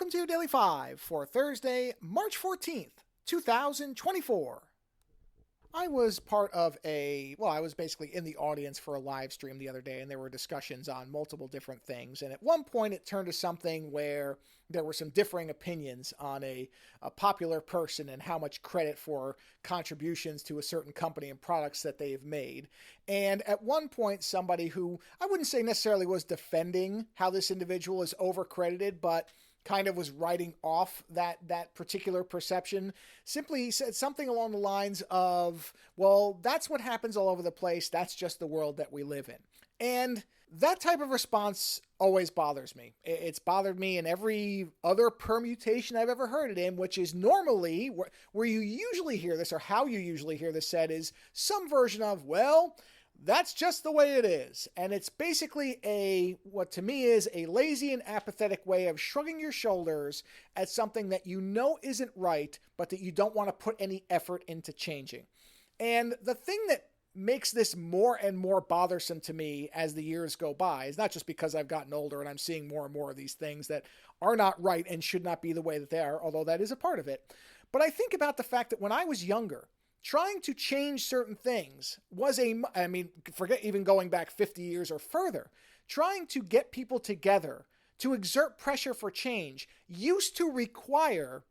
welcome to Daily 5 for Thursday, March 14th, 2024. I was part of I was basically in the audience for a live stream the other day, and there were discussions on multiple different things. And at one point, it turned to something where there were some differing opinions on a popular person and how much credit for contributions to a certain company and products that they've made. And at one point, somebody who I wouldn't say necessarily was defending how this individual is overcredited, but kind of was writing off that particular perception, simply said something along the lines of, well, that's what happens all over the place. That's just the world that we live in. And that type of response always bothers me. It's bothered me in every other permutation I've ever heard it in, which is normally where you usually hear this, or how you usually hear this said, is some version of, well, that's just the way it is. And it's basically what to me is a lazy and apathetic way of shrugging your shoulders at something that you know isn't right, but that you don't want to put any effort into changing. And the thing that makes this more and more bothersome to me as the years go by is not just because I've gotten older and I'm seeing more and more of these things that are not right and should not be the way that they are, although that is a part of it. But I think about the fact that when I was younger, trying to change certain things was forget even going back 50 years or further, trying to get people together to exert pressure for change used to require,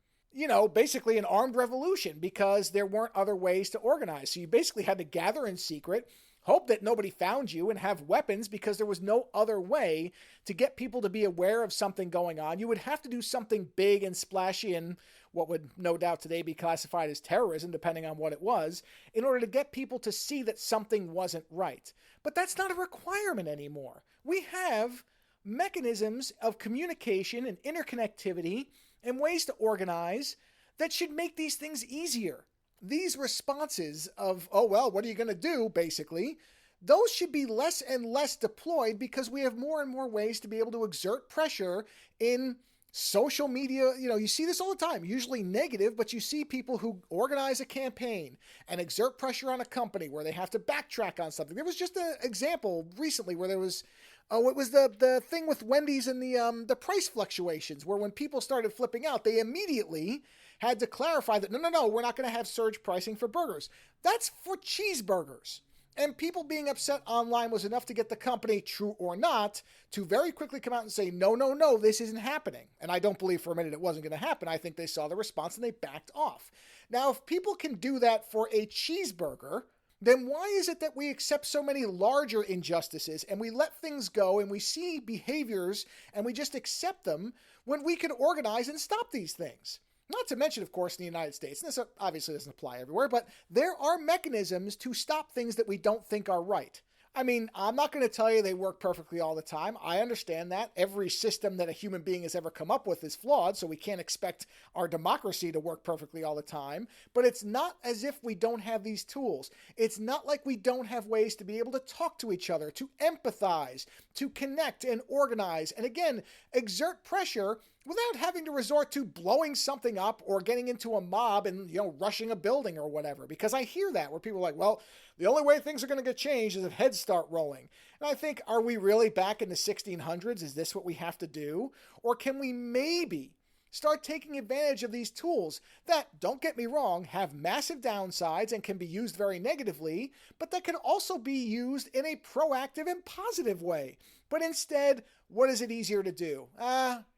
basically an armed revolution, because there weren't other ways to organize. So you basically had to gather in secret, hope that nobody found you, and have weapons because there was no other way to get people to be aware of something going on. You would have to do something big and splashy and what would no doubt today be classified as terrorism, depending on what it was, in order to get people to see that something wasn't right. But that's not a requirement anymore. We have mechanisms of communication and interconnectivity and ways to organize that should make these things easier. These responses of, oh, well, what are you going to do, basically, those should be less and less deployed because we have more and more ways to be able to exert pressure in social media. You see this all the time, usually negative, but you see people who organize a campaign and exert pressure on a company where they have to backtrack on something. There was just an example recently where there was, it was the thing with Wendy's and the price fluctuations, where when people started flipping out, they immediately had to clarify that, no, we're not going to have surge pricing for burgers. That's for cheeseburgers. And people being upset online was enough to get the company, true or not, to very quickly come out and say, no, this isn't happening. And I don't believe for a minute it wasn't going to happen. I think they saw the response and they backed off. Now, if people can do that for a cheeseburger, then why is it that we accept so many larger injustices and we let things go and we see behaviors and we just accept them when we can organize and stop these things? Not to mention, of course, in the United States, and this obviously doesn't apply everywhere, but there are mechanisms to stop things that we don't think are right. I'm not going to tell you they work perfectly all the time. I understand that. Every system that a human being has ever come up with is flawed, so we can't expect our democracy to work perfectly all the time. But it's not as if we don't have these tools. It's not like we don't have ways to be able to talk to each other, to empathize, to connect and organize, and again, exert pressure without having to resort to blowing something up or getting into a mob and, rushing a building or whatever. Because I hear that where people are like, well, the only way things are going to get changed is if heads start rolling. And I think, are we really back in the 1600s? Is this what we have to do? Or can we maybe start taking advantage of these tools that, don't get me wrong, have massive downsides and can be used very negatively, but that can also be used in a proactive and positive way. But instead, what is it easier to do?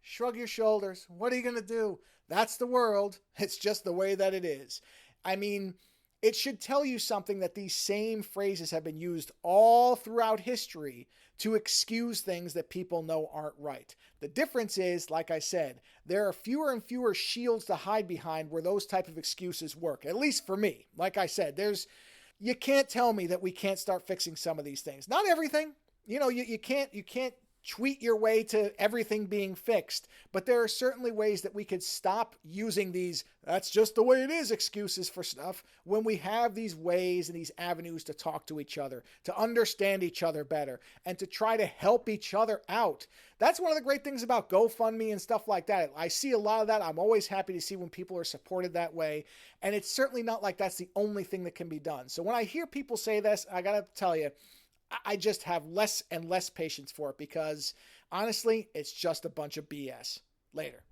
Shrug your shoulders. What are you going to do? That's the world. It's just the way that it is. It should tell you something that these same phrases have been used all throughout history to excuse things that people know aren't right. The difference is, like I said, there are fewer and fewer shields to hide behind where those type of excuses work, at least for me. Like I said, you can't tell me that we can't start fixing some of these things. Not everything. You can't tweet your way to everything being fixed. But there are certainly ways that we could stop using these, that's just the way it is, excuses for stuff, when we have these ways and these avenues to talk to each other, to understand each other better, and to try to help each other out. That's one of the great things about GoFundMe and stuff like that. I see a lot of that. I'm always happy to see when people are supported that way. And it's certainly not like that's the only thing that can be done. So when I hear people say this, I got to tell you, I just have less and less patience for it because, honestly, it's just a bunch of BS. Later.